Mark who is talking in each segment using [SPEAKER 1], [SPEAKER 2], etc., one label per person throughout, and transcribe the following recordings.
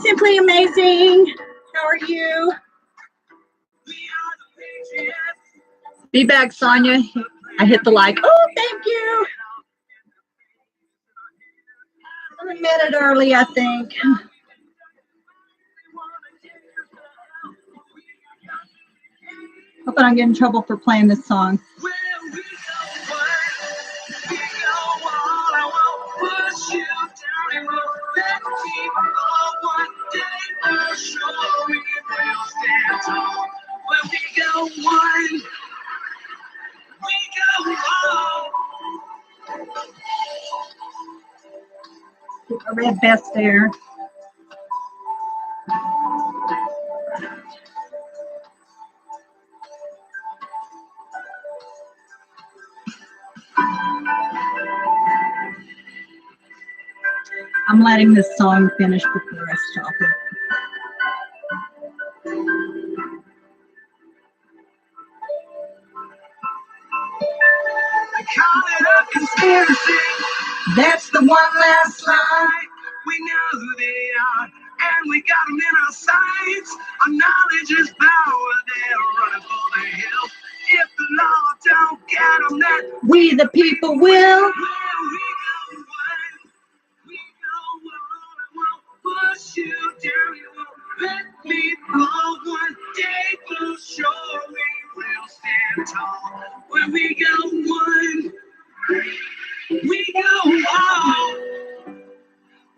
[SPEAKER 1] Simply amazing. How are you? Be back, Sonia. I hit the like. Oh, thank you. I'm a minute early, I think. Hope I don't get in trouble for playing this song. A red vest there. I'm letting this song finish before I stop it. Call it a conspiracy. That's the one last lie. We know who they are, and we got them in our sights. Our knowledge is power. They're running for the hills. If the law don't get them, then we the people will. Push you down, you won't let me fall. One day we'll show we will stand tall. When we go one, we go all.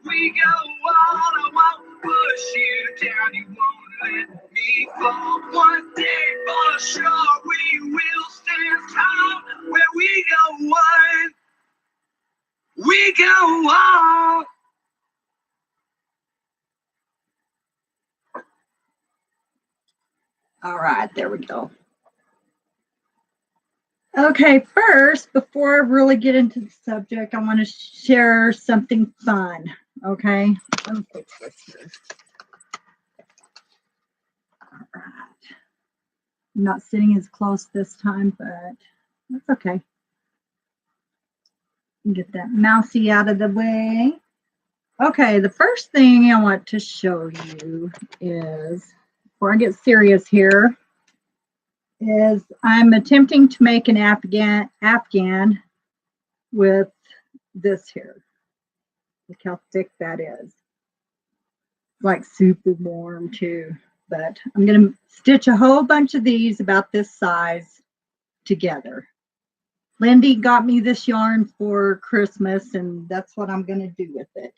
[SPEAKER 1] We go all. I won't push you down, you won't let me fall. One day for sure we will stand tall. When we go one, we go all. All right, there we go. Okay, first, before I really get into the subject, I want to share something fun. Okay, let me fix this here. All right. I'm not sitting as close this time, but that's okay. Get that mousy out of the way. Okay, the first thing I want to show you is, before I get serious here, is I'm attempting to make an Afghan with this here. Look how thick that is. Like super warm too. But I'm going to stitch a whole bunch of these about this size together. Lindy got me this yarn for Christmas, and that's what I'm going to do with it.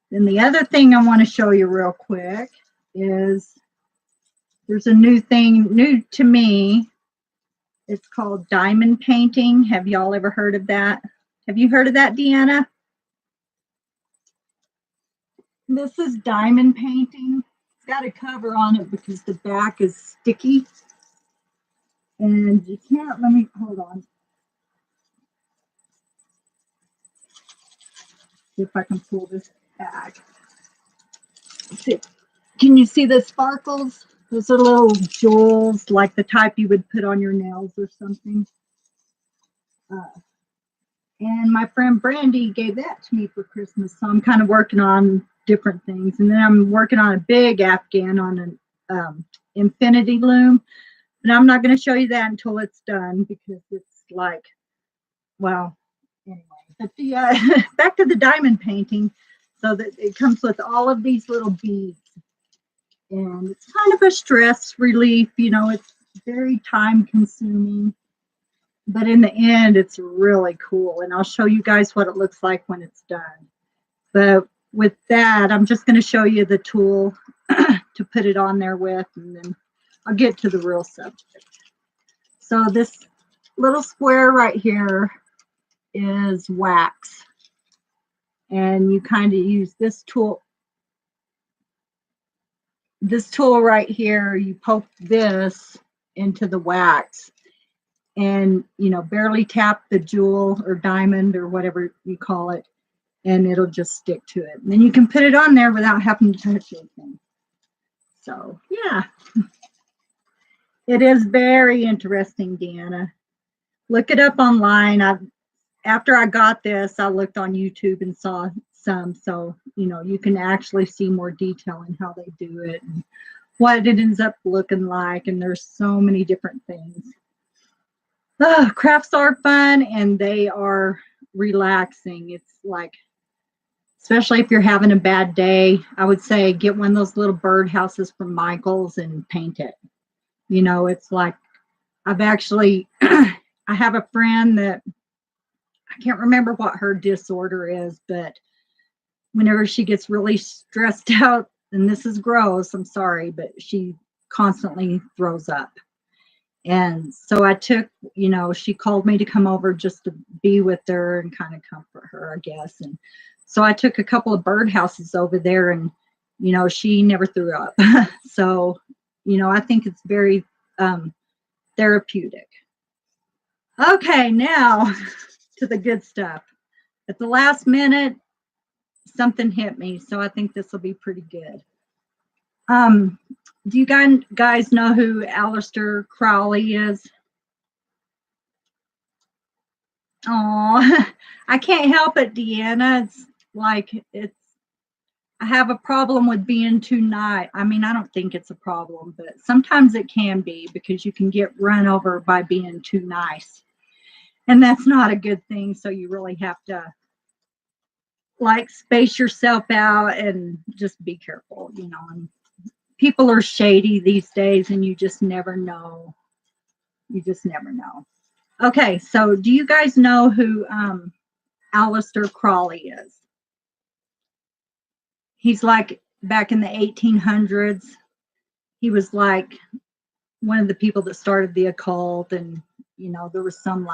[SPEAKER 1] Then the other thing I want to show you real quick is there's a new thing, new to me. It's called diamond painting. Have y'all ever heard of that? Have you heard of that, Deanna? This is diamond painting. It's got a cover on it because the back is sticky. And you can't, let me, hold on. See if I can pull this back. See, can you see the sparkles? Those are little jewels, like the type you would put on your nails or something. And my friend Brandy gave that to me for Christmas. So I'm kind of working on different things. And then I'm working on a big Afghan on an infinity loom. And I'm not going to show you that until it's done because it's like, well, anyway. But the back to the diamond painting. So that it comes with all of these little beads. And it's kind of a stress relief. You know, it's very time consuming. But in the end, it's really cool. And I'll show you guys what it looks like when it's done. But with that, I'm just going to show you the tool to put it on there with. And then I'll get to the real subject. So this little square right here is wax. And you kind of use this tool. This tool right here, you poke this into the wax. And, you know, barely tap the jewel or diamond or whatever you call it, and it'll just stick to it. And then you can put it on there without having to touch anything. So, yeah. It is very interesting, Deanna. Look it up online. After I got this, I looked on YouTube and saw some. So you can actually see more detail in how they do it and what it ends up looking like. And there's so many different things. Crafts are fun and they are relaxing. It's like, especially if you're having a bad day, I would say get one of those little bird houses from Michael's and paint it. It's like, I've actually, I have a friend that I can't remember what her disorder is, but whenever she gets really stressed out, and this is gross, I'm sorry, but she constantly throws up. And so I took, she called me to come over just to be with her and kind of comfort her, I guess. And so I took a couple of birdhouses over there and, she never threw up. So, I think it's very therapeutic. Okay, now to the good stuff. At the last minute, something hit me, so I think this will be pretty good. Do you guys know who Aleister Crowley is? Oh, I can't help it, Deanna. It's like I have a problem with being too nice. I mean, I don't think it's a problem, but sometimes it can be because you can get run over by being too nice. And that's not a good thing. So you really have to space yourself out and just be careful, And people are shady these days and you just never know. You just never know. Okay, so do you guys know who Aleister Crowley is? He's like back in the 1800s. He was like one of the people that started the occult, and there was some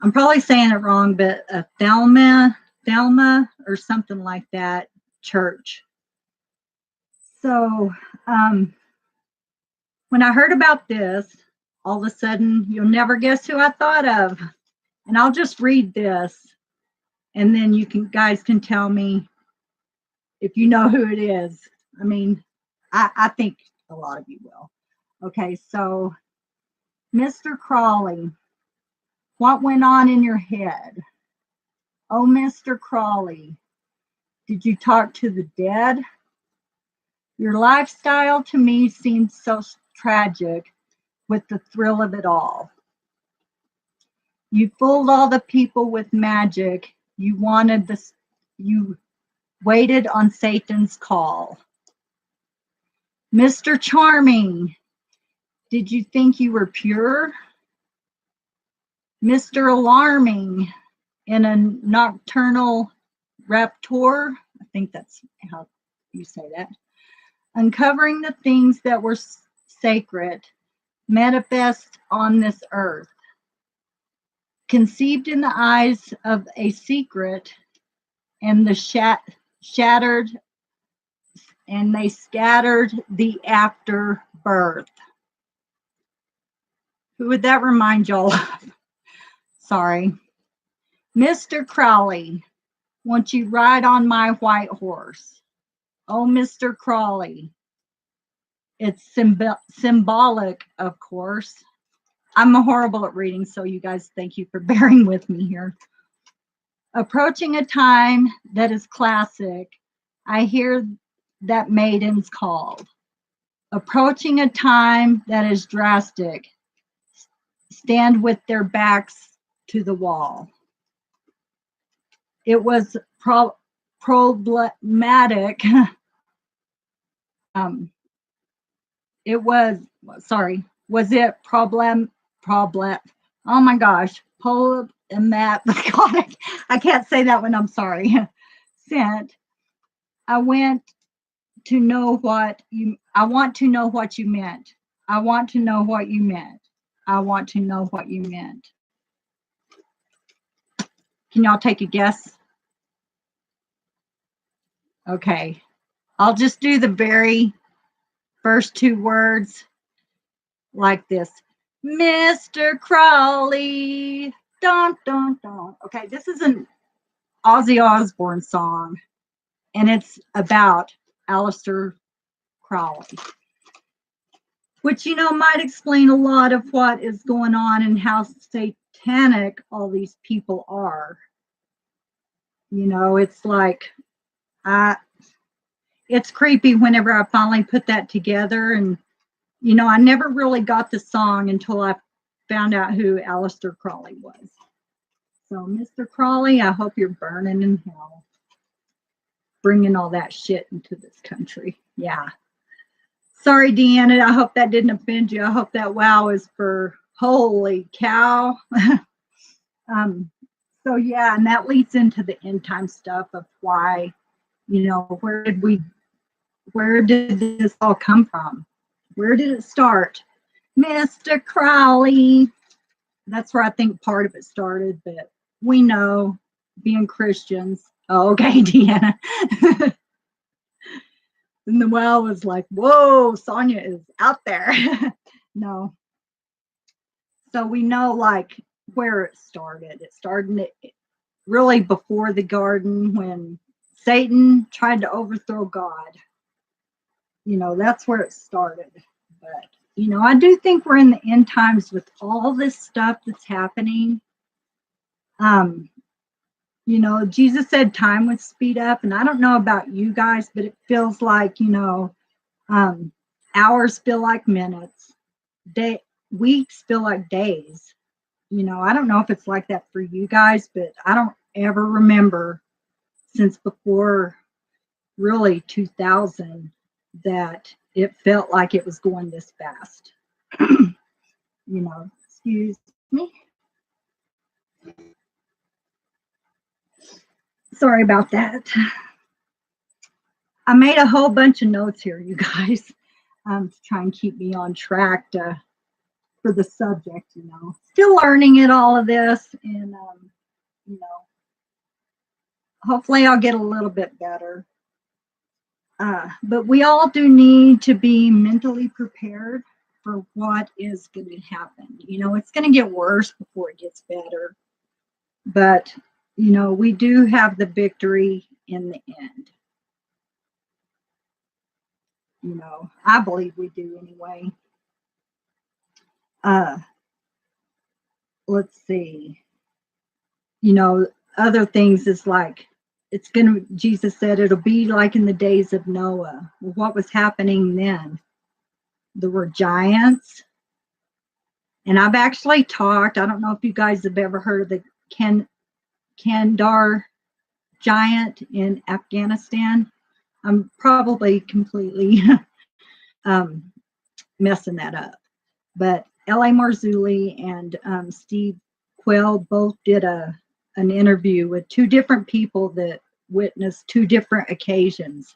[SPEAKER 1] I'm probably saying it wrong, but a Thelma or something like that church. So when I heard about this, all of a sudden, you'll never guess who I thought of. And I'll just read this, and then guys can tell me if you know who it is. I mean, I think a lot of you will. Okay, so Mr. Crowley, what went on in your head? Oh, Mr. Crowley, did you talk to the dead? Your lifestyle to me seems so tragic with the thrill of it all. You fooled all the people with magic. You waited on Satan's call. Mr. Charming, did you think you were pure? Mr. Alarming, in a nocturnal rapture, I think that's how you say that, uncovering the things that were sacred, manifest on this earth, conceived in the eyes of a secret, and the shattered, and they scattered the afterbirth. Who would that remind y'all of? Sorry. Mr. Crowley, won't you ride on my white horse? Oh, Mr. Crowley. It's symbolic, of course. I'm horrible at reading, so you guys, thank you for bearing with me here. Approaching a time that is classic, I hear that maidens called. Approaching a time that is drastic, stand with their backs to the wall. It was problematic. Was it problem? Oh my gosh, problematic. I can't say that one, I'm sorry. Sent. I want to know what you meant. I want to know what you meant. I want to know what you meant. Can y'all take a guess? Okay. I'll just do the very first two words like this. Mr. Crowley. Dun, dun, dun. Okay, this is an Ozzy Osbourne song, and it's about Aleister Crowley, which, might explain a lot of what is going on and how satanic all these people are. It's like, It's creepy whenever I finally put that together. And, I never really got the song until I found out who Aleister Crowley was. So, Mr. Crowley, I hope you're burning in hell, bringing all that shit into this country. Yeah. Sorry, Deanna. I hope that didn't offend you. I hope that wow is for holy cow. So, yeah, and that leads into the end time stuff of why, where did this all come from? Where did it start? Mr. Crowley. That's where I think part of it started, but we know, being Christians. Oh, okay, Deanna. And the well was like, whoa, Sonia is out there. No. So we know like where it started. It started really before the garden when Satan tried to overthrow God. That's where it started. But, I do think we're in the end times with all this stuff that's happening. Jesus said time would speed up, and I don't know about you guys, but it feels like, hours feel like minutes, weeks feel like days. I don't know if it's like that for you guys, but I don't ever remember since before really 2000 that it felt like it was going this fast. Excuse me. Sorry about that. I made a whole bunch of notes here, you guys, to try and keep me on track for the subject, Still learning it, all of this, and, hopefully I'll get a little bit better. But we all do need to be mentally prepared for what is going to happen. It's going to get worse before it gets better. But, we do have the victory in the end. I believe we do anyway. Let's see. Other things is like, Jesus said it'll be like in the days of Noah. Well, what was happening then? There were giants. And I've actually talked, I don't know if you guys have ever heard of the Kandar giant in Afghanistan. I'm probably completely messing that up. But L.A. Marzulli and Steve Quayle both did an interview with two different people that witnessed two different occasions.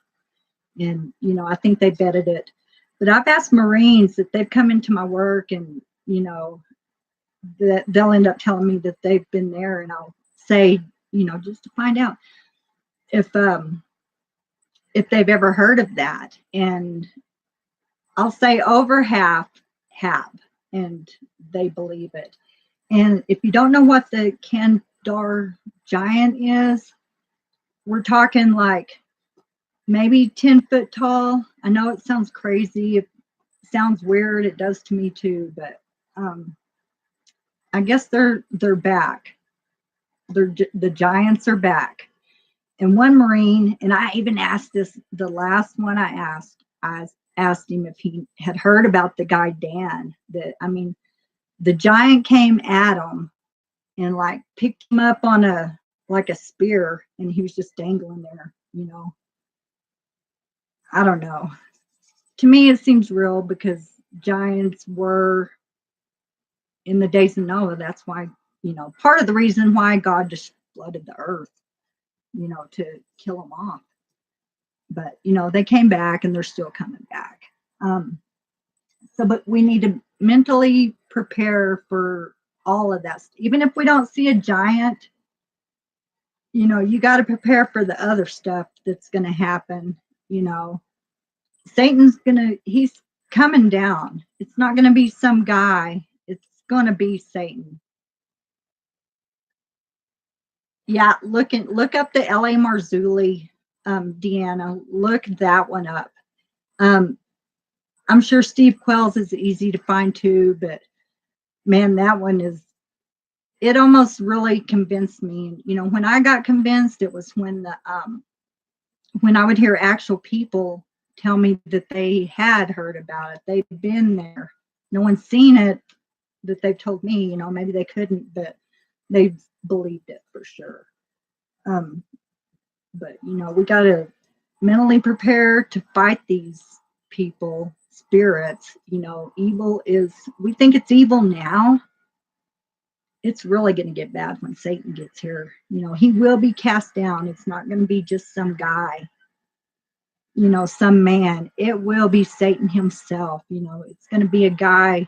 [SPEAKER 1] And, I think they vetted it. But I've asked Marines that they've come into my work and, that they'll end up telling me that they've been there, and I'll say, just to find out if they've ever heard of that. And I'll say over half have, and they believe it. And if you don't know what the Kandar giant is, we're talking like maybe 10 foot tall. I know it sounds crazy. It sounds weird. It does to me too, but I guess they're back. The giants are back. And one Marine, and I even asked this, the last one I asked him if he had heard about the guy Dan. The giant came at him and like picked him up on a spear, and he was just dangling there, I don't know. To me, it seems real because giants were in the days of Noah. That's why, part of the reason why God just flooded the earth, to kill them off. But, they came back and they're still coming back. But we need to mentally prepare for all of that. Even if we don't see a giant, you got to prepare for the other stuff that's going to happen. He's coming down. It's not going to be some guy. It's going to be Satan. Yeah, look up the L.A. Marzulli, Deanna. Look that one up. I'm sure Steve Quayle's is easy to find too, but man, that one it almost really convinced me. When I got convinced, it was when when I would hear actual people tell me that they had heard about it, they've been there. No one's seen it that they've told me, you know, maybe they couldn't, but they believed it for sure. But, you know, we got to mentally prepare to fight these people, spirits. You know, evil is, we think it's evil now. It's really going to get bad when Satan gets here. You know, he will be cast down. It's not going to be just some guy, you know, some man. It will be Satan himself. You know, it's going to be a guy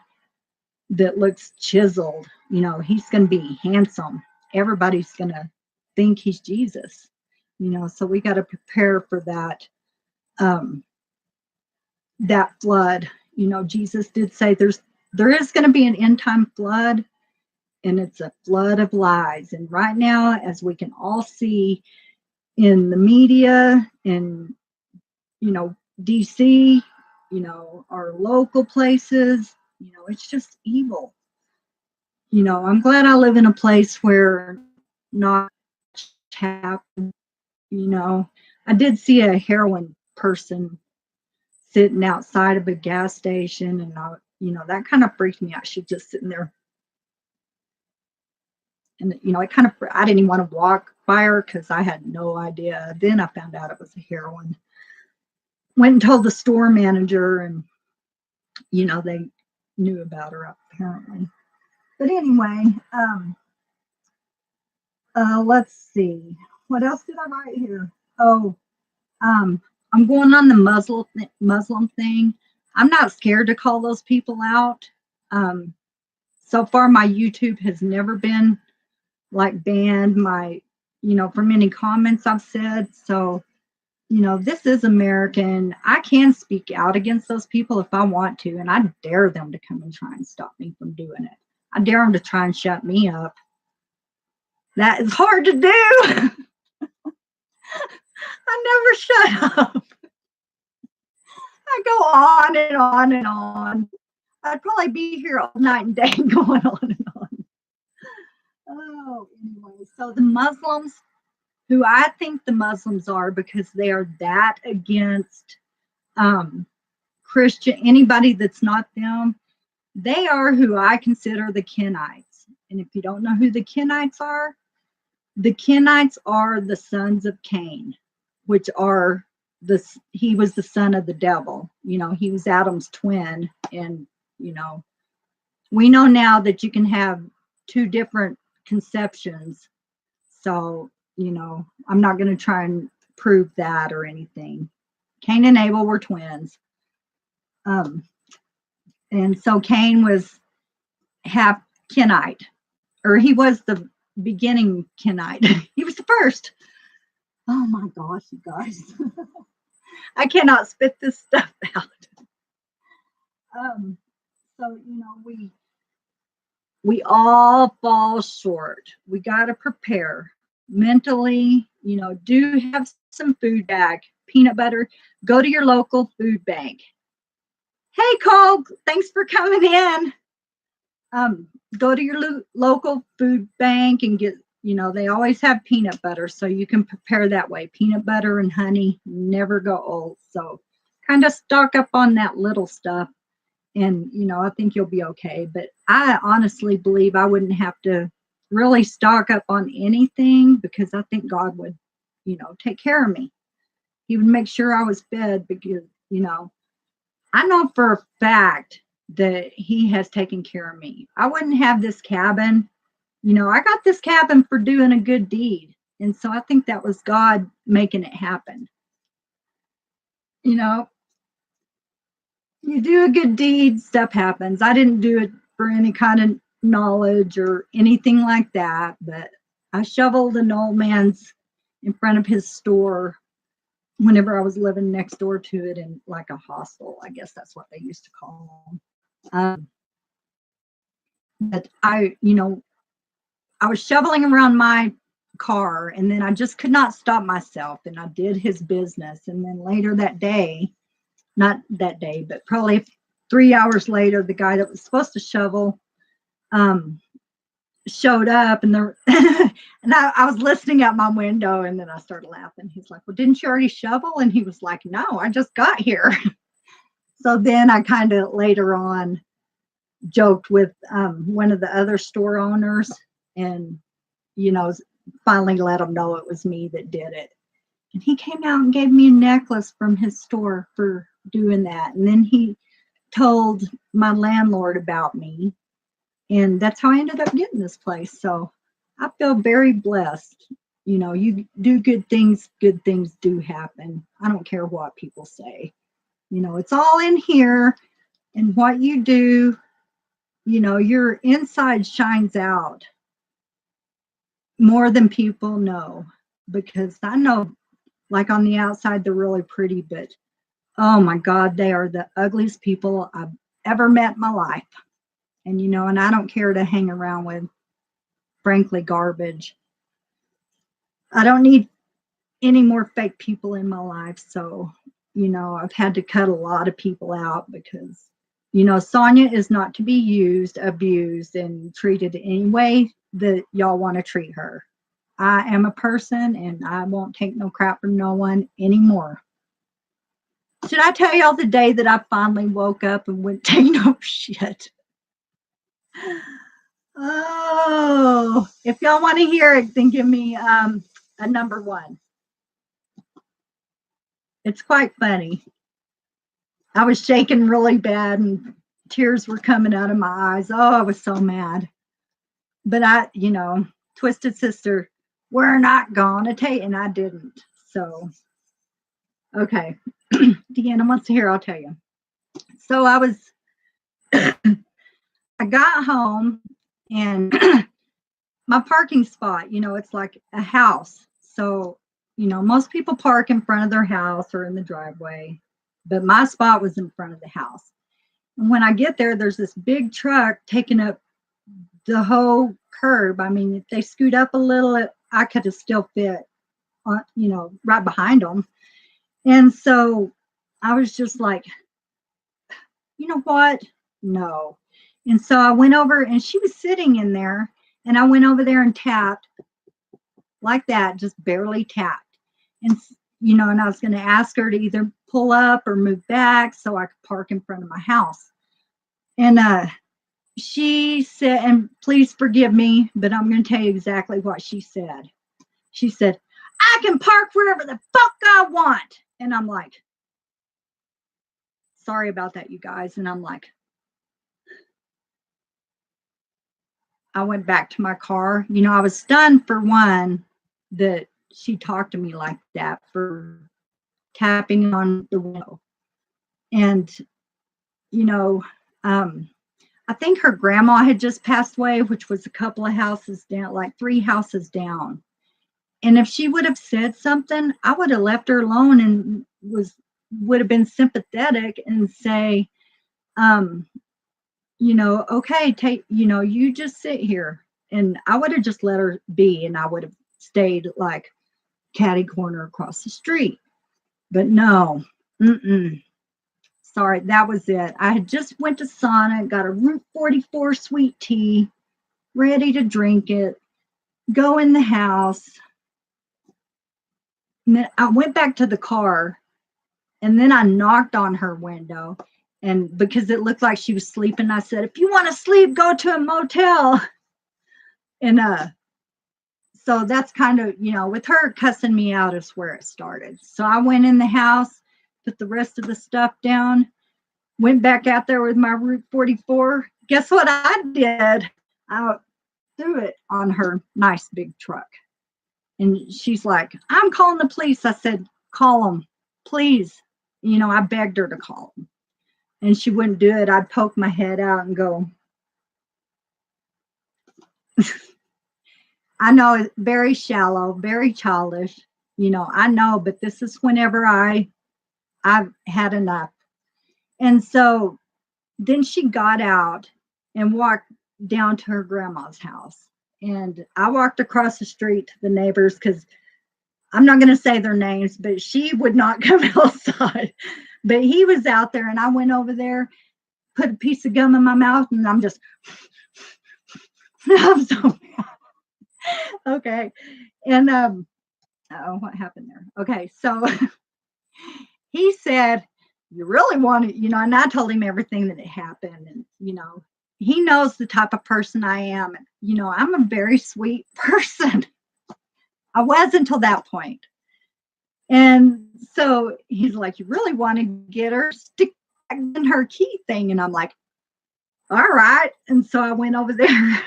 [SPEAKER 1] that looks chiseled. You know, he's going to be handsome. Everybody's going to think he's Jesus. You know, so we got to prepare for that. That flood. You know, Jesus did say there is going to be an end time flood, and it's a flood of lies. And right now, as we can all see in the media, in, you know, DC, you know, our local places, you know, it's just evil. You know, I'm glad I live in a place where not much happens. You know, I did see a heroin person sitting outside of a gas station, and you know, that kind of freaked me out. She's just sitting there, and you know, I didn't even want to walk by her because I had no idea. Then I found out it was a heroin. Went and told the store manager, and you know, they knew about her apparently. But anyway, let's see, what else did I write here? Oh, I'm going on the Muslim thing. I'm not scared to call those people out. So far, my YouTube has never been like banned, you know, from any comments I've said. So, you know, this is American. I can speak out against those people if I want to, and I dare them to come and try and stop me from doing it. I dare them to try and shut me up. That is hard to do. I never shut up. I go on and on and on. I'd probably be here all night and day going on and on. Oh, anyway, so the Muslims, who I think the Muslims are, because they are that against Christian, anybody that's not them, they are who I consider the Kenites. And if you don't know who the Kenites are the sons of Cain, which are he was the son of the devil. You know, he was Adam's twin. And, you know, we know now that you can have two different conceptions. So, you know, I'm not going to try and prove that or anything. Cain and Abel were twins. And so Cain was half Kenite, or he was the beginning Kenite. He was the first. Oh my gosh, you guys. I cannot spit this stuff out. So, you know, we all fall short. We got to prepare mentally. You know, do have some food bag, peanut butter. Go to your local food bank. Hey, Cole, thanks for coming in. Go to your local food bank and get, you know, they always have peanut butter, so you can prepare that way. Peanut butter and honey never go old. So kind of stock up on that little stuff, and, you know, I think you'll be okay. But I honestly believe I wouldn't have to really stock up on anything, because I think God would, you know, take care of me. He would make sure I was fed, because, you know, I know for a fact that he has taken care of me. I wouldn't have this cabin. You know, I got this cabin for doing a good deed. And so I think that was God making it happen. You know, you do a good deed, stuff happens. I didn't do it for any kind of knowledge or anything like that, but I shoveled an old man's in front of his store whenever I was living next door to it, in like a hostel. I guess that's what they used to call them. But you know, I was shoveling around my car, and then I just could not stop myself, and I did his business. And then later that day, not that day, but probably 3 hours later, the guy that was supposed to shovel showed up, and I was listening out my window, and then I started laughing. He's like, well, didn't you already shovel? And he was like, no, I just got here. So then I kind of later on joked with one of the other store owners, and finally let him know it was me that did it. And he came out and gave me a necklace from his store for doing that. And then he told my landlord about me, and that's how I ended up getting this place. So I feel very blessed. You do good things do happen. I don't care what people say. It's all in here, and what you do, your inside shines out more than people know, because I know, like, on the outside, they're really pretty, but oh my God, they are the ugliest people I've ever met in my life. And, and I don't care to hang around with, frankly, garbage. I don't need any more fake people in my life. So, I've had to cut a lot of people out because, Sonia is not to be used, abused, and treated any way that y'all want to treat her. I am a person, and I won't take no crap from no one anymore. Should I tell y'all the day that I finally woke up and went take no shit? Oh, if y'all want to hear it, then give me a number 1. It's quite funny. I was shaking really bad, and tears were coming out of my eyes. Oh, I was so mad. But Twisted Sister, we're not gonna take, and I didn't. So, okay. Deanna wants to hear, I'll tell you. So I got home, and my parking spot, it's like a house. So, most people park in front of their house or in the driveway, but my spot was in front of the house. And when I get there, there's this big truck taking up the whole curb. I mean, if they scoot up a little, I could have still fit on, right behind them. And so I was just like, you know what? No. And so I went over, and she was sitting in there, and I went over there and tapped like that, just barely tapped. And, and I was going to ask her to either pull up or move back so I could park in front of my house. And she said, and please forgive me, but I'm going to tell you exactly what she said. She said, I can park wherever the fuck I want. And I'm like, sorry about that, you guys. And I'm like, I went back to my car. I was stunned, for one, that she talked to me like that, for tapping on the window. And, I think her grandma had just passed away, which was a couple of houses down, like 3 houses down. And if she would have said something, I would have left her alone and would have been sympathetic and say, okay, you just sit here. And I would have just let her be, and I would have stayed like catty corner across the street. But no, sorry, that was it. I had just went to sauna, got a Route 44 sweet tea, ready to drink it, go in the house. And then I went back to the car, and then I knocked on her window. And because it looked like she was sleeping, I said, if you want to sleep, go to a motel. And so that's kind of, with her cussing me out is where it started. So I went in the house, put the rest of the stuff down, went back out there with my Route 44. Guess what I did? I threw it on her nice big truck. And she's like, I'm calling the police. I said, call them, please. I begged her to call them. And she wouldn't do it. I'd poke my head out and go, I know it's very shallow, very childish. I know, but this is whenever I've had enough. And so then she got out and walked down to her grandma's house. And I walked across the street to the neighbors, because I'm not going to say their names, but she would not come outside. But he was out there, and I went over there, put a piece of gum in my mouth, and I'm just, I'm so mad. Okay. And oh, what happened there? Okay, so he said, "You really want to, and I told him everything that had happened, and he knows the type of person I am. I'm a very sweet person. I was until that point. And so he's like, "You really want to get her, stick in her key thing?" And I'm like, "All right." And so I went over there.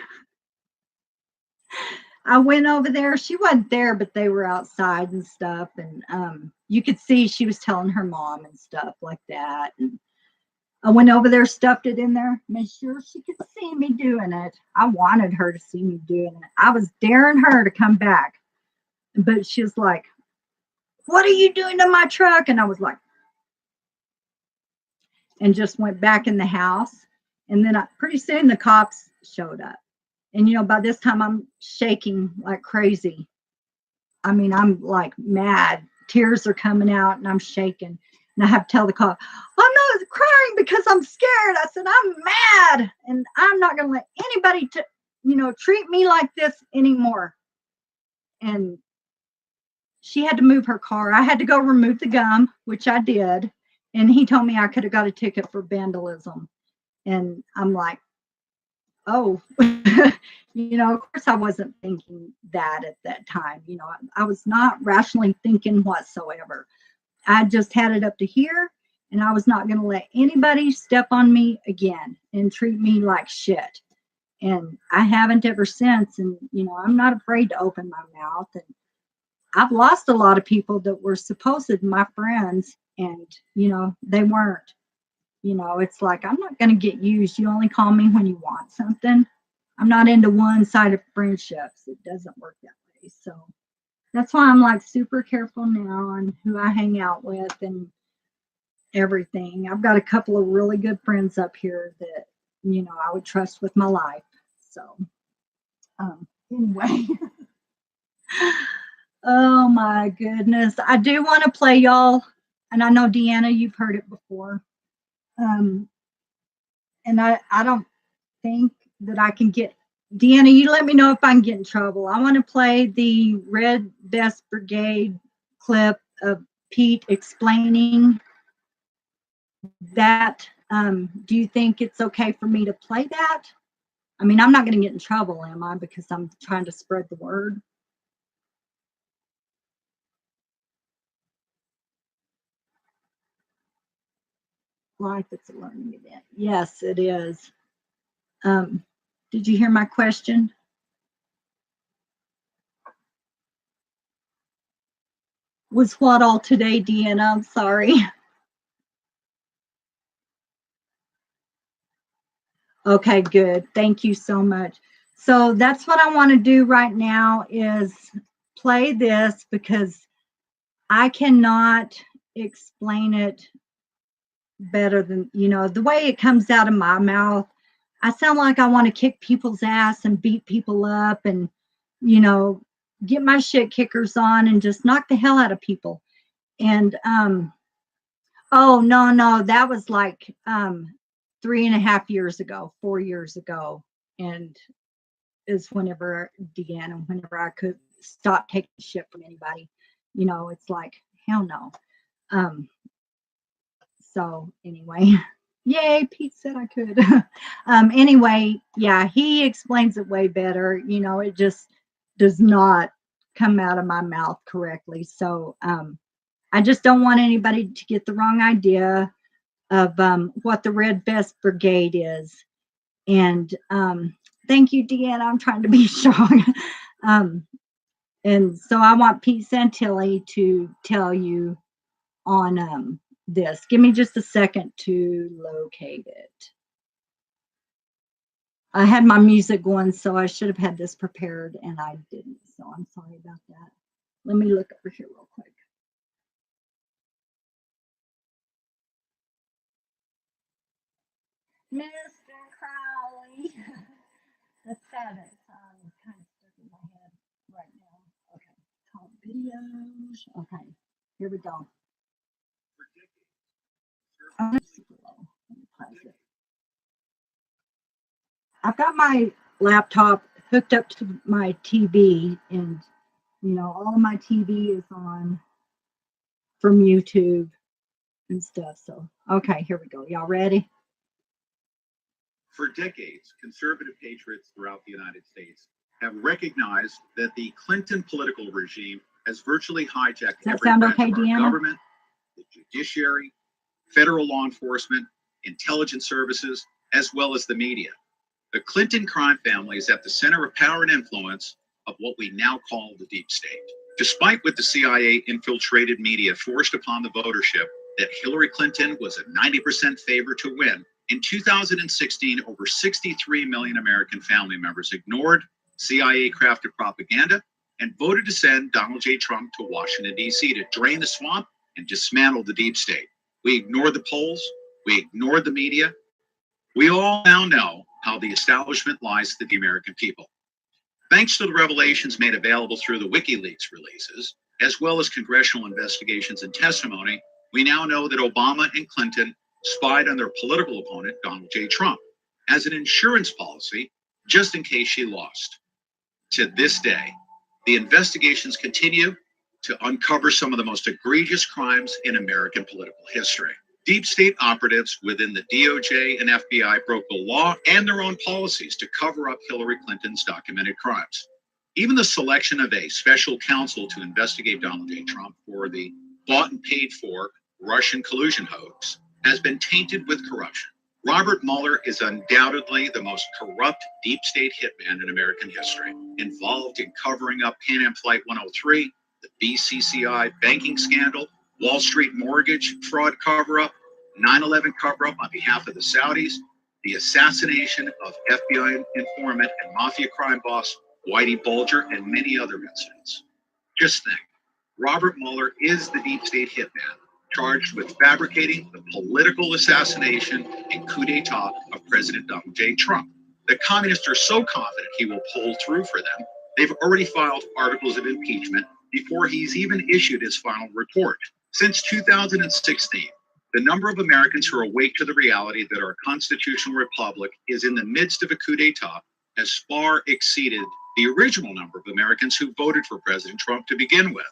[SPEAKER 1] I went over there. She wasn't there, but they were outside and stuff. And you could see she was telling her mom and stuff like that. And I went over there, stuffed it in there, made sure she could see me doing it. I wanted her to see me doing it. I was daring her to come back. But she was like, "What are you doing to my truck?" And I was like, and just went back in the house. And then pretty soon the cops showed up. And, by this time I'm shaking like crazy. I mean, I'm like mad. Tears are coming out and I'm shaking. And I have to tell the cop, "I'm not crying because I'm scared." I said, "I'm mad and I'm not going to let anybody treat me like this anymore." And she had to move her car. I had to go remove the gum, which I did. And he told me I could have got a ticket for vandalism. And I'm like, oh, of course I wasn't thinking that at that time. I was not rationally thinking whatsoever. I just had it up to here, and I was not going to let anybody step on me again and treat me like shit. And I haven't ever since. And, I'm not afraid to open my mouth. And I've lost a lot of people that were supposed my friends, and, they weren't. It's like, I'm not going to get used. You only call me when you want something. I'm not into one-sided friendships. It doesn't work that way. So that's why I'm like super careful now on who I hang out with and everything. I've got a couple of really good friends up here that, I would trust with my life. So anyway. Oh my goodness. I do want to play y'all. And I know, Deanna, you've heard it before. And I don't think that I can get, Deanna, you let me know if I can get in trouble. I want to play the Red Vest Brigade clip of Pete explaining that. Do you think it's okay for me to play that? I mean, I'm not going to get in trouble, am I? Because I'm trying to spread the word. Life, it's a learning event. Yes, it is. Did you hear my question? Was what all today, Deanna? I'm sorry. Okay, good. Thank you so much. So that's what I want to do right now is play this because I cannot explain it better than, the way it comes out of my mouth. I sound like I want to kick people's ass and beat people up and, you know, get my shit kickers on and just knock the hell out of people. And oh no, that was like 3.5 years ago, 4 years ago. And is whenever Deanna, whenever I could stop taking shit from anybody, it's like, hell no. So anyway, yay, Pete said I could. Anyway, yeah, he explains it way better. It just does not come out of my mouth correctly. So I just don't want anybody to get the wrong idea of what the Red Vest Brigade is. And thank you, Deanna. I'm trying to be strong. And so I want Pete Santilli to tell you on this. Give me just a second to locate it. I had my music going, so I should have had this prepared, and I didn't. So I'm sorry about that. Let me look over here real quick. Mr. Crowley. That's sad. It's kind of stuck in my head right now. Okay. Top videos. Okay. Here we go. Oh, I've got my laptop hooked up to my TV, and all of my TV is on from YouTube and stuff. So, okay, here we go. Y'all ready?
[SPEAKER 2] For decades, conservative patriots throughout the United States have recognized that the Clinton political regime has virtually hijacked every branch of our government, the judiciary, federal law enforcement, intelligence services, as well as the media. The Clinton crime family is at the center of power and influence of what we now call the deep state. Despite what the CIA infiltrated media forced upon the votership that Hillary Clinton was a 90% favorite to win, in 2016, over 63 million American family members ignored CIA-crafted propaganda and voted to send Donald J. Trump to Washington, D.C. to drain the swamp and dismantle the deep state. We ignored the polls. We ignored the media. We all now know how the establishment lies to the American people. Thanks to the revelations made available through the WikiLeaks releases, as well as congressional investigations and testimony, we now know that Obama and Clinton spied on their political opponent, Donald J. Trump, as an insurance policy, just in case she lost. To this day, the investigations continue to uncover some of the most egregious crimes in American political history. Deep state operatives within the DOJ and FBI broke the law and their own policies to cover up Hillary Clinton's documented crimes. Even the selection of a special counsel to investigate Donald J. Trump for the bought and paid for Russian collusion hoax has been tainted with corruption. Robert Mueller is undoubtedly the most corrupt deep state hitman in American history, involved in covering up Pan Am Flight 103, the BCCI banking scandal, Wall Street mortgage fraud cover-up, 9/11 cover-up on behalf of the Saudis, the assassination of FBI informant and mafia crime boss Whitey Bulger, and many other incidents. Just think, Robert Mueller is the deep state hitman charged with fabricating the political assassination and coup d'etat of President Donald J. Trump. The communists are so confident he will pull through for them, they've already filed articles of impeachment before he's even issued his final report. Since 2016, the number of Americans who are awake to the reality that our constitutional republic is in the midst of a coup d'etat has far exceeded the original number of Americans who voted for President Trump to begin with.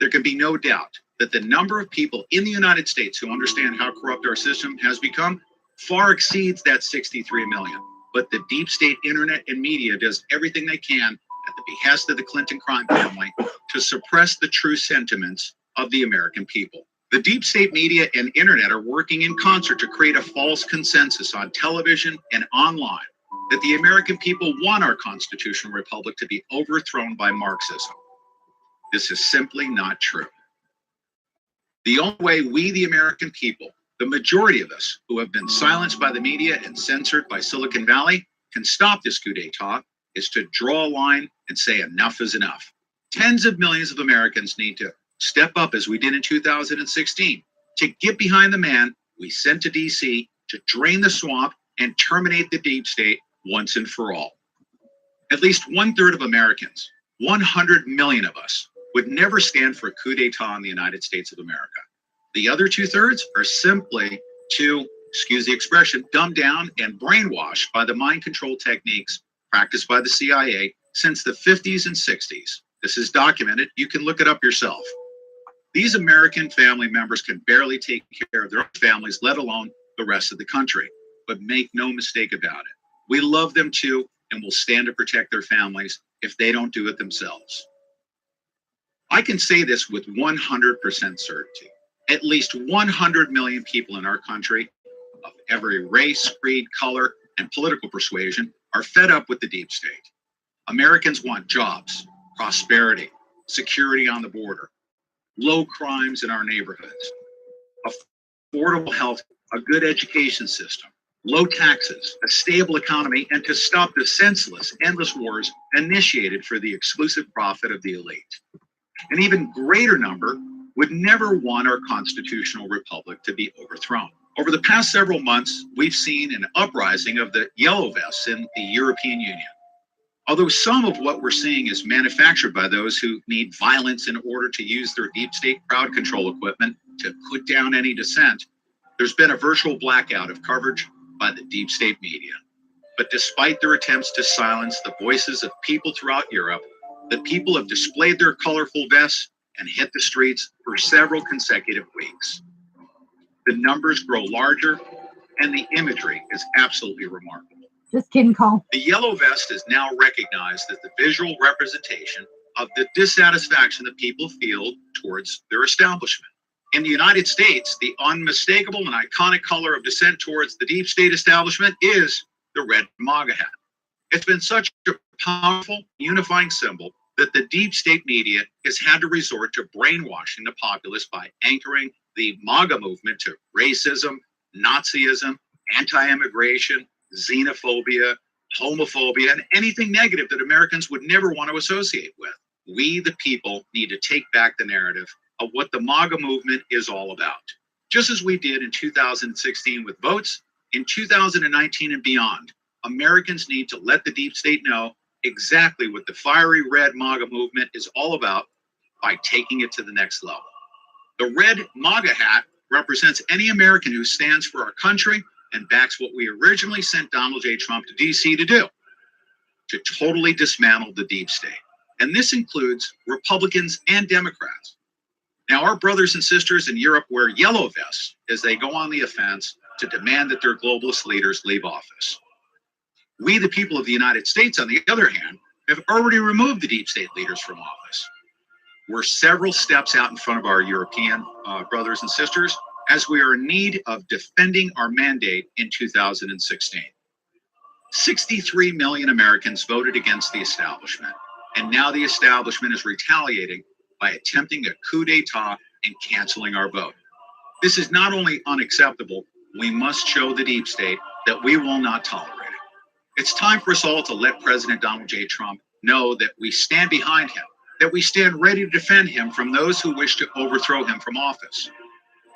[SPEAKER 2] There can be no doubt that the number of people in the United States who understand how corrupt our system has become far exceeds that 63 million. But the deep state internet and media does everything they can at the behest of the Clinton crime family to suppress the true sentiments of the American people. The deep state media and internet are working in concert to create a false consensus on television and online that the American people want our constitutional republic to be overthrown by Marxism. This is simply not true. The only way we, the American people, the majority of us who have been silenced by the media and censored by Silicon Valley, can stop this coup d'etat is to draw a line and say enough is enough. Tens of millions of Americans need to step up as we did in 2016 to get behind the man we sent to DC to drain the swamp and terminate the deep state once and for all. At least 1/3 of Americans, 100 million of us, would never stand for a coup d'etat in the United States of America. The other 2/3 are simply too, excuse the expression, dumbed down and brainwashed by the mind control techniques practiced by the CIA since the 50s and 60s. This is documented. You can look it up yourself. These American family members can barely take care of their own families, let alone the rest of the country. But make no mistake about it. We love them too, and will stand to protect their families if they don't do it themselves. I can say this with 100% certainty. At least 100 million people in our country of every race, creed, color, and political persuasion are fed up with the deep state. Americans want jobs, prosperity, security on the border, low crimes in our neighborhoods, affordable health, a good education system, low taxes, a stable economy, and to stop the senseless, endless wars initiated for the exclusive profit of the elite. An even greater number would never want our constitutional republic to be overthrown. Over the past several months, we've seen an uprising of the yellow vests in the European Union. Although some of what we're seeing is manufactured by those who need violence in order to use their deep state crowd control equipment to put down any dissent, there's been a virtual blackout of coverage by the deep state media. But despite their attempts to silence the voices of people throughout Europe, the people have displayed their colorful vests and hit the streets for several consecutive weeks. The numbers grow larger, and the imagery is absolutely remarkable.
[SPEAKER 1] Just kidding, Cole.
[SPEAKER 2] The yellow vest is now recognized as the visual representation of the dissatisfaction that people feel towards their establishment. In the United States, the unmistakable and iconic color of dissent towards the deep state establishment is the red MAGA hat. It's been such a powerful, unifying symbol that the deep state media has had to resort to brainwashing the populace by anchoring the MAGA movement to racism, Nazism, anti-immigration, xenophobia, homophobia, and anything negative that Americans would never want to associate with. We, the people, need to take back the narrative of what the MAGA movement is all about. Just as we did in 2016 with votes, in 2019 and beyond, Americans need to let the deep state know exactly what the fiery red MAGA movement is all about by taking it to the next level. The red MAGA hat represents any American who stands for our country and backs what we originally sent Donald J. Trump to D.C. to do, to totally dismantle the deep state. And this includes Republicans and Democrats. Now, our brothers and sisters in Europe wear yellow vests as they go on the offense to demand that their globalist leaders leave office. We, the people of the United States, on the other hand, have already removed the deep state leaders from office. We're several steps out in front of our European brothers and sisters as we are in need of defending our mandate in 2016. 63 million Americans voted against the establishment, and now the establishment is retaliating by attempting a coup d'etat and canceling our vote. This is not only unacceptable, we must show the deep state that we will not tolerate it. It's time for us all to let President Donald J. Trump know that we stand behind him, that we stand ready to defend him from those who wish to overthrow him from office.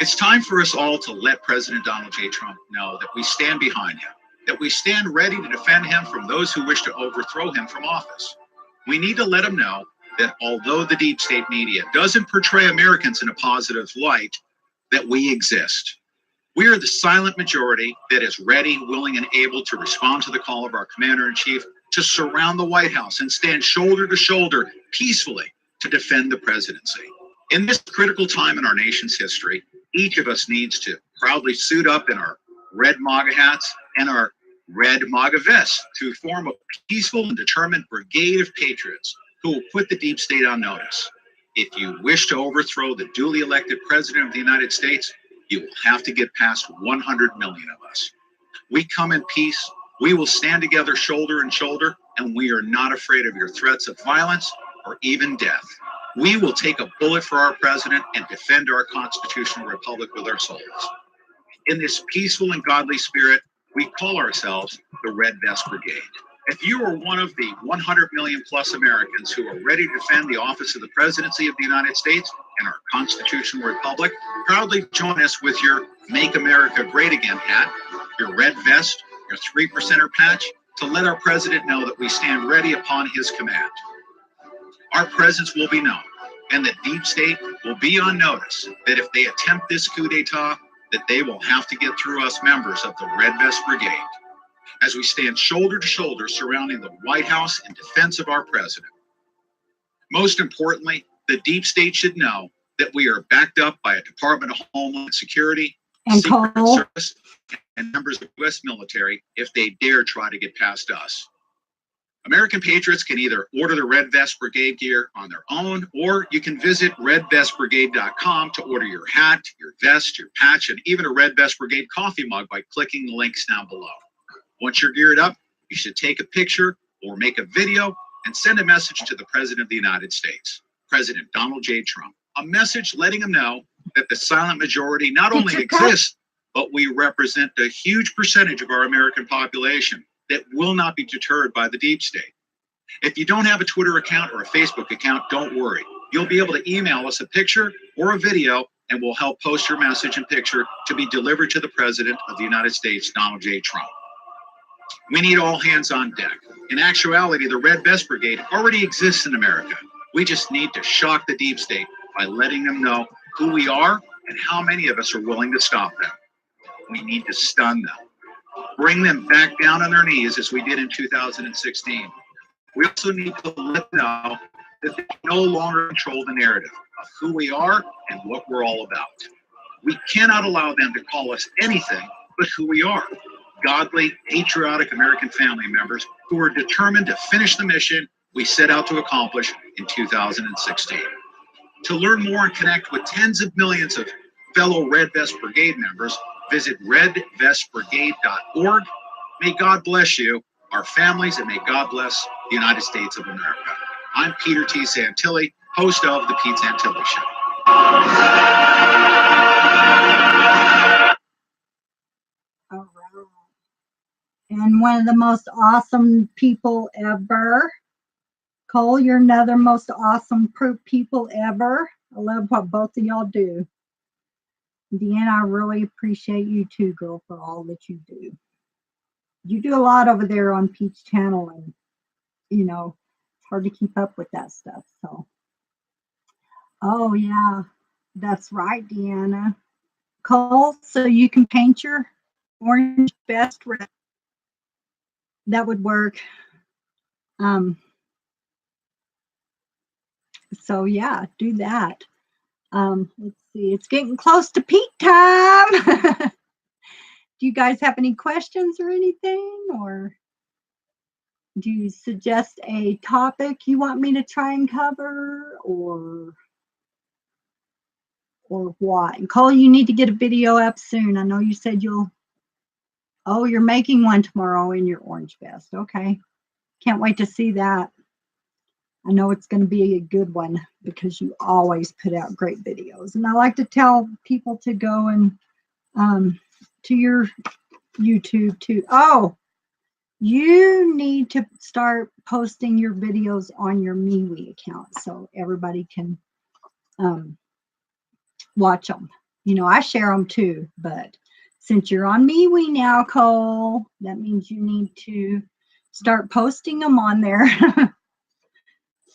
[SPEAKER 2] It's time for us all to let President Donald J. Trump know that we stand behind him, that we stand ready to defend him from those who wish to overthrow him from office. We need to let him know that although the deep state media doesn't portray Americans in a positive light, that we exist. We are the silent majority that is ready, willing, and able to respond to the call of our commander-in-chief to surround the White House and stand shoulder to shoulder peacefully to defend the presidency. In this critical time in our nation's history, each of us needs to proudly suit up in our red MAGA hats and our red MAGA vests to form a peaceful and determined brigade of patriots who will put the deep state on notice. If you wish to overthrow the duly elected president of the United States, you will have to get past 100 million of us. We come in peace. We will stand together shoulder and shoulder, and we are not afraid of your threats of violence or even death. We will take a bullet for our president and defend our constitutional republic with our souls. In this peaceful and godly spirit, we call ourselves the Red Vest Brigade. If you are one of the 100 million plus Americans who are ready to defend the office of the presidency of the United States and our constitutional republic, proudly join us with your Make America Great Again hat, your red vest, your 3%er patch, to let our president know that we stand ready upon his command. Our presence will be known, and the deep state will be on notice that if they attempt this coup d'etat, that they will have to get through us members of the Red Vest Brigade, as we stand shoulder to shoulder surrounding the White House in defense of our president. Most importantly, the deep state should know that we are backed up by a Department of Homeland Security, Secret Service, and members of the U.S. military if they dare try to get past us. American patriots can either order the Red Vest Brigade gear on their own, or you can visit redvestbrigade.com to order your hat, your vest, your patch, and even a Red Vest Brigade coffee mug by clicking the links down below. Once you're geared up, you should take a picture or make a video and send a message to the President of the United States, President Donald J. Trump. A message letting him know that the silent majority not only exists, but we represent a huge percentage of our American population that will not be deterred by the deep state. If you don't have a Twitter account or a Facebook account, don't worry. You'll be able to email us a picture or a video, and we'll help post your message and picture to be delivered to the President of the United States, Donald J. Trump. We need all hands on deck. In actuality, the Red Vest Brigade already exists in America. We just need to shock the deep state by letting them know who we are and how many of us are willing to stop them. We need to stun them. bring them back down on their knees as we did in 2016. We also need to let them know that they no longer control the narrative of who we are and what we're all about. We cannot allow them to call us anything but who we are: godly, patriotic American family members who are determined to finish the mission we set out to accomplish in 2016. To learn more and connect with tens of millions of fellow Red Vest Brigade members, visit redvestbrigade.org. May God bless you, our families, and may God bless the United States of America. I'm Peter T. Santilli, host of The Pete Santilli Show.
[SPEAKER 1] All right. And one of the most awesome people ever. Cole, you're another most awesome people ever. I love what both of y'all do. Deanna, I really appreciate you too, girl, for all that you do. You do a lot over there on Pete's channel, and you know, it's hard to keep up with that stuff. So, oh yeah, that's right, Deanna. Cole, so you can paint your orange vest red. That would work. So yeah, do that. Let's see, it's getting close to peak time. Do you guys have any questions or anything, or do you suggest a topic you want me to try and cover, or what? And Cole, you need to get a video up soon. I know you said you're making one tomorrow in your orange vest. Okay, can't wait to see that. I know it's going to be a good one because you always put out great videos. And I like to tell people to go and to your YouTube too. Oh, you need to start posting your videos on your MeWe account so everybody can watch them. You know, I share them too, but since you're on MeWe now, Cole, that means you need to start posting them on there.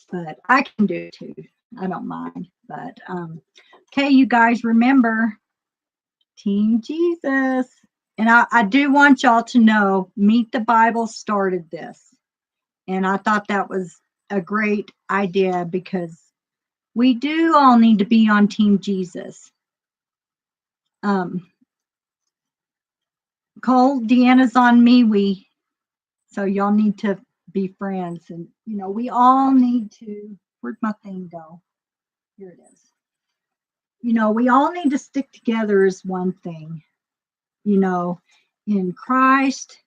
[SPEAKER 1] But I can do it too. I don't mind. But okay, you guys remember Team Jesus. And I do want y'all to know, Meet the Bible started this. And I thought that was a great idea because we do all need to be on Team Jesus. Cole, Deanna's on MeWe. So y'all need to be friends. And, you know, we all need to, where'd my thing go? Here it is. You know, we all need to stick together as one thing, you know, in Christ,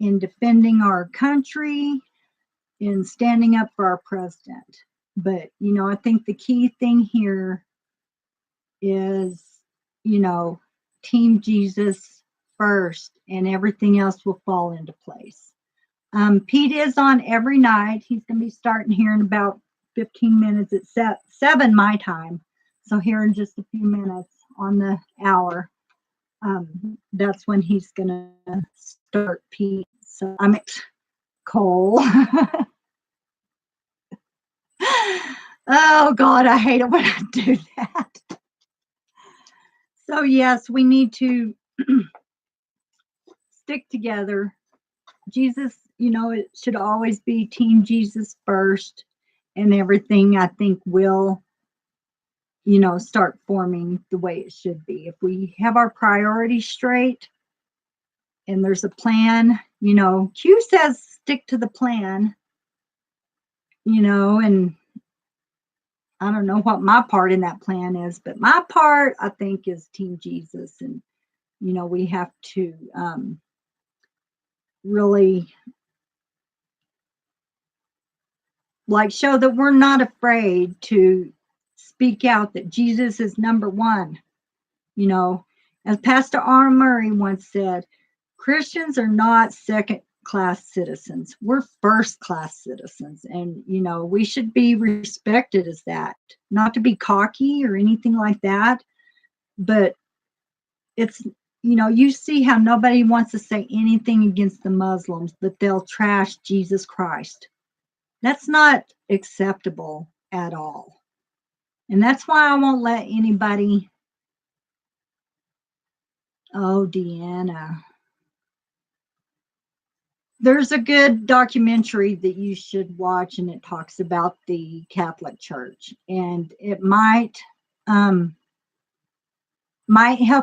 [SPEAKER 1] in defending our country, in standing up for our president. But, you know, I think the key thing here is, you know, Team Jesus first, and everything else will fall into place. Pete is on every night. He's going to be starting here in about 15 minutes at 7 my time. So here in just a few minutes on the hour, that's when he's going to start, Pete. So I'm Cole. Oh, God, I hate it when I do that. So, yes, we need to stick together. Jesus, you know, it should always be Team Jesus first, and everything I think will, you know, start forming the way it should be. If we have our priorities straight and there's a plan, you know, Q says stick to the plan, you know, and I don't know what my part in that plan is, but my part, I think, is Team Jesus. And, you know, we have to really like show that we're not afraid to speak out that Jesus is number one. You know, as Pastor R. Murray once said, Christians are not second-class citizens. We're first-class citizens. And, you know, we should be respected as that. Not to be cocky or anything like that, but it's, you know, you see how nobody wants to say anything against the Muslims, but they'll trash Jesus Christ. That's not acceptable at all. And that's why I won't let anybody. Oh, Deanna. there's a good documentary that you should watch, and it talks about the Catholic Church, and it might help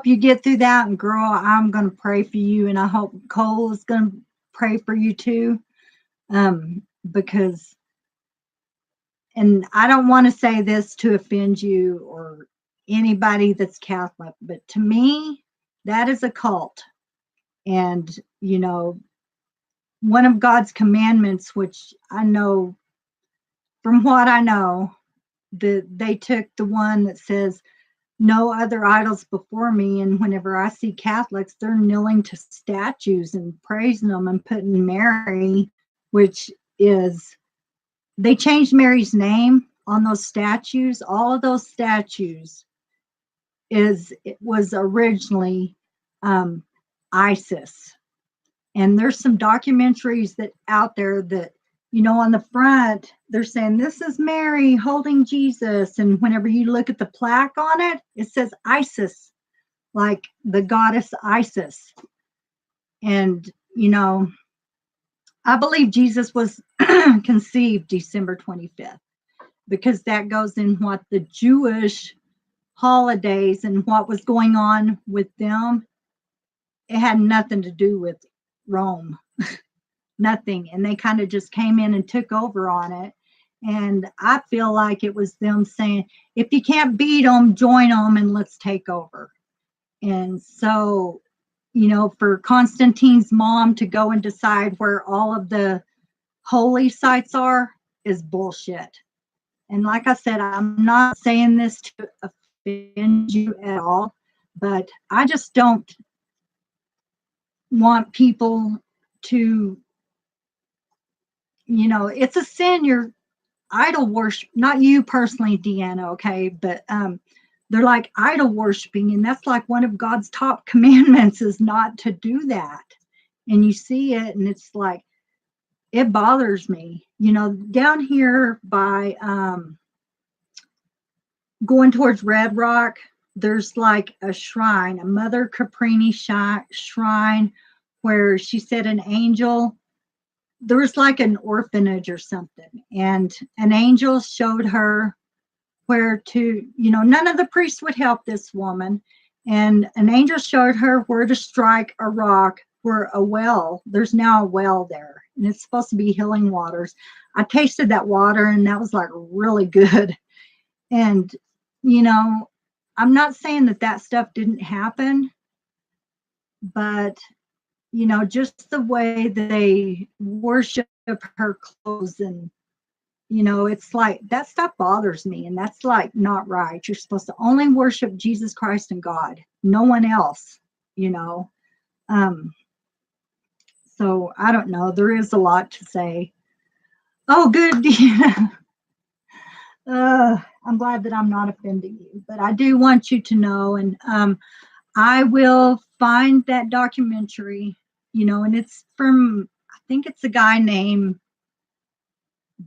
[SPEAKER 1] you get through that. And girl, I'm going to pray for you, and I hope Cole is going to pray for you too, because, and I don't want to say this to offend you or anybody that's Catholic, but to me, that is a cult. And, you know, one of God's commandments, which I know, from what I know, they took the one that says, no other idols before me. And whenever I see Catholics, they're kneeling to statues and praising them and putting Mary, which is, they changed Mary's name on those statues. All of those statues it was originally Isis. And there's some documentaries that out there that, you know, on the front, they're saying, this is Mary holding Jesus. And whenever you look at the plaque on it, it says Isis, like the goddess Isis. And, you know, I believe Jesus was conceived December 25th, because that goes in what the Jewish holidays and what was going on with them. It had nothing to do with Rome. Nothing. And they kind of just came in and took over on it. And I feel like it was them saying, if you can't beat them, join them and let's take over. And so, you know, for Constantine's mom to go and decide where all of the holy sites are is bullshit. And like I said, I'm not saying this to offend you at all, but I just don't want people to, you know, it's a sin. You're idol worship, not you personally, Deanna, okay, but they're like idol worshiping, and that's like one of God's top commandments is not to do that. And you see it, and it's like, it bothers me. You know, down here by going towards Red Rock, there's like a shrine, a Mother Caprini shrine, where she said an angel, there was like an orphanage or something, and an angel showed her where to, you know, none of the priests would help this woman, and an angel showed her where to strike a rock where a well, there's now a well there, and it's supposed to be healing waters. I tasted that water, and that was like really good. And, you know, I'm not saying that that stuff didn't happen, but, you know, just the way they worship her clothes, and, you know, it's like that stuff bothers me, and that's like not right. You're supposed to only worship Jesus Christ and God, no one else, you know. So I don't know. There is a lot to say. Oh, good. I'm glad that I'm not offending you, but I do want you to know, and I will find that documentary, you know, and it's from, I think it's a guy named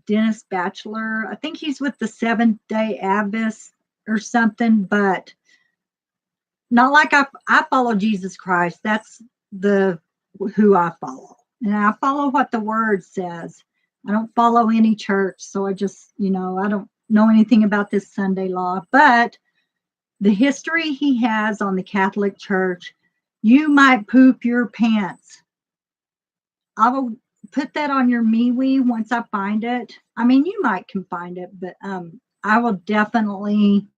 [SPEAKER 1] Dennis Batchelor. I think he's with the Seventh-day Adventists or something, but not like I follow Jesus Christ. That's who I follow. And I follow what the word says. I don't follow any church. So I just, you know, I don't know anything about this Sunday law, but the history he has on the Catholic Church, you might poop your pants. I will put that on your MeWe once I find it. I mean, you might can find it, but I will definitely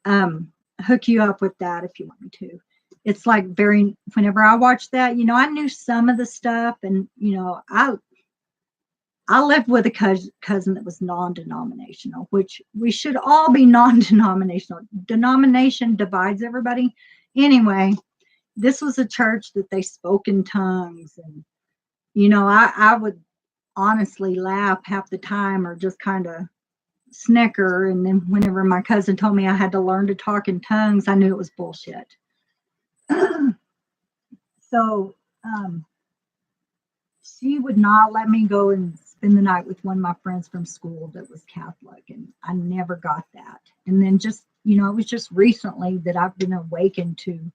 [SPEAKER 1] hook you up with that if you want me to. It's like whenever I watch that, you know, I knew some of the stuff, and, you know, I lived with a cousin that was non-denominational, which we should all be non-denominational. Denomination divides everybody. Anyway, this was a church that they spoke in tongues, and, you know, I would honestly laugh half the time or just kind of snicker. And then whenever my cousin told me I had to learn to talk in tongues, I knew it was bullshit. So she would not let me go and spend the night with one of my friends from school that was Catholic, and I never got that. And then just, you know, it was just recently that I've been awakened to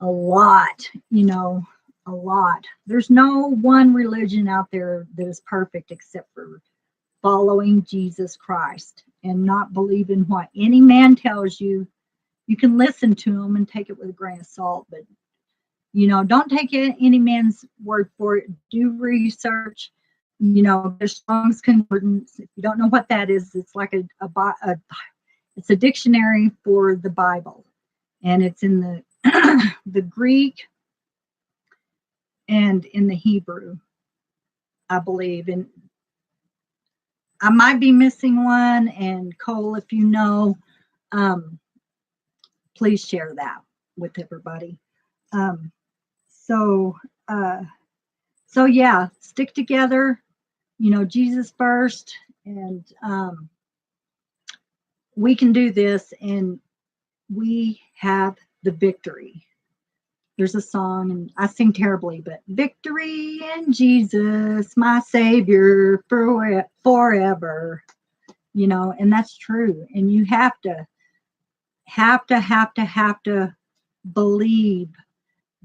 [SPEAKER 1] a lot, you know, a lot. There's no one religion out there that is perfect except for following Jesus Christ and not believing what any man tells you. You can listen to him and take it with a grain of salt, but don't take any man's word for it. Do research. There's Strong's Concordance. If you don't know what that is, it's like it's a dictionary for the Bible, and it's in the the Greek and in the Hebrew, I believe. And I might be missing one. And Cole, if you know, please share that with everybody. So yeah, stick together. Jesus first, and we can do this, and we have the victory. There's a song, and I sing terribly, but victory in Jesus, my Savior, forever. And that's true. And you have to believe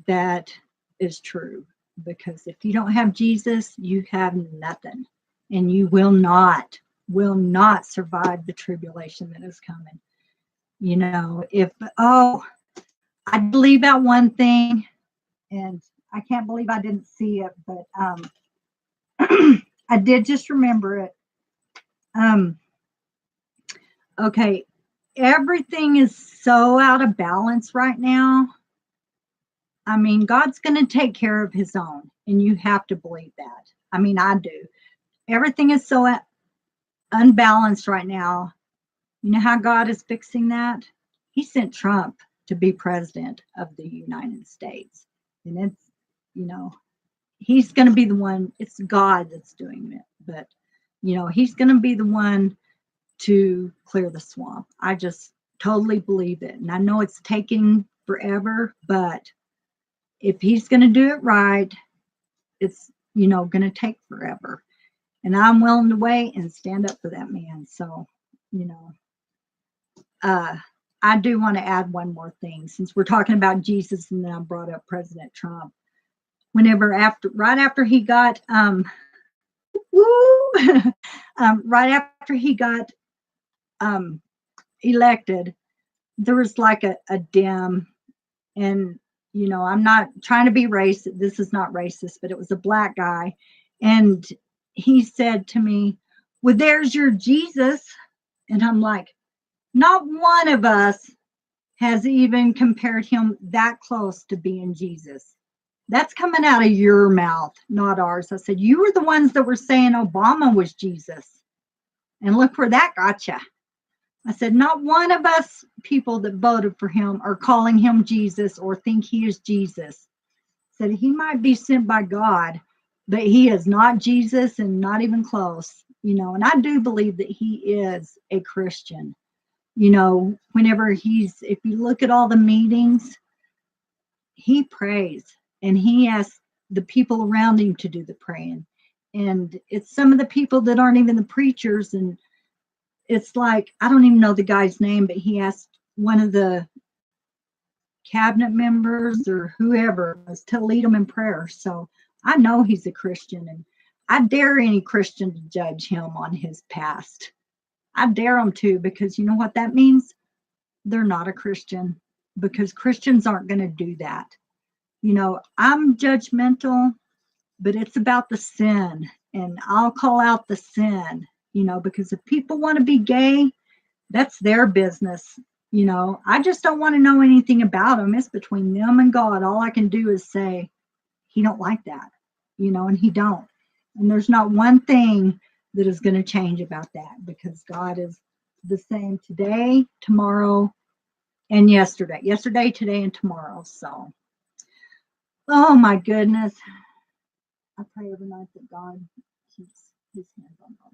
[SPEAKER 1] that is true. Because if you don't have Jesus, you have nothing, and you will not survive the tribulation that is coming. I believe out one thing, and I can't believe I didn't see it, but I did just remember it. Okay, everything is so out of balance right now. I mean, God's going to take care of his own, and you have to believe that. I mean, I do. Everything is so unbalanced right now. You know how God is fixing that? He sent Trump to be president of the United States. And it's, he's going to be the one. It's God that's doing it. But, he's going to be the one to clear the swamp. I just totally believe it. And I know it's taking forever, but if he's going to do it right, it's, going to take forever. And I'm willing to wait and stand up for that man. So, I do want to add one more thing, since we're talking about Jesus, and then I brought up President Trump. Right after he got, right after he got elected, there was like a dim, and I'm not trying to be racist. This is not racist, but it was a black guy, and he said to me, "Well, there's your Jesus," and I'm like, not one of us has even compared him that close to being Jesus. That's coming out of your mouth, not ours. I said, you were the ones that were saying Obama was Jesus. And look where that got you. I said, not one of us people that voted for him are calling him Jesus or think he is Jesus. I said, he might be sent by God, but he is not Jesus, and not even close. And I do believe that he is a Christian. Whenever if you look at all the meetings, he prays, and he asks the people around him to do the praying. And it's some of the people that aren't even the preachers. And it's like, I don't even know the guy's name, but he asked one of the cabinet members or whoever was to lead him in prayer. So I know he's a Christian, and I dare any Christian to judge him on his past. I dare them to, because you know what that means? They're not a Christian, because Christians aren't going to do that. I'm judgmental, but it's about the sin, and I'll call out the sin, because if people want to be gay, that's their business. I just don't want to know anything about them. It's between them and God. All I can do is say, he don't like that, and he don't. And there's not one thing that is going to change about that, because God is the same today, tomorrow, and yesterday, today, and tomorrow. So, oh my goodness. I pray every night that God keeps his hands on God.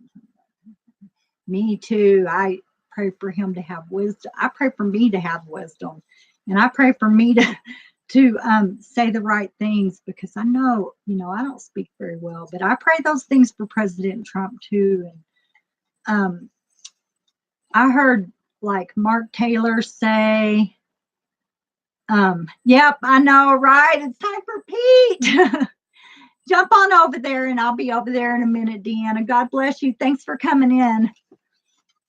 [SPEAKER 1] Me too. I pray for him to have wisdom. I pray for me to have wisdom, and I pray for me to say the right things, because I know, I don't speak very well, but I pray those things for President Trump too. And I heard like Mark Taylor say Yep, I know, right? It's time for Pete. Jump on over there, and I'll be over there in a minute, Deanna. God bless you. Thanks for coming in.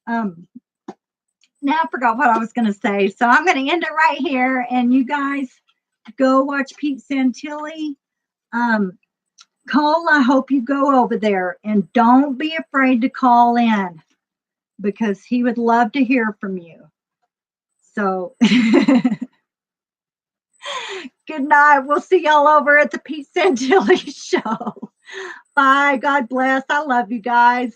[SPEAKER 1] Now I forgot what I was going to say. So I'm going to end it right here. And you guys go watch Pete Santilli. Cole, I hope you go over there. And don't be afraid to call in, because he would love to hear from you. So good night. We'll see y'all over at the Pete Santilli show. Bye. God bless. I love you guys.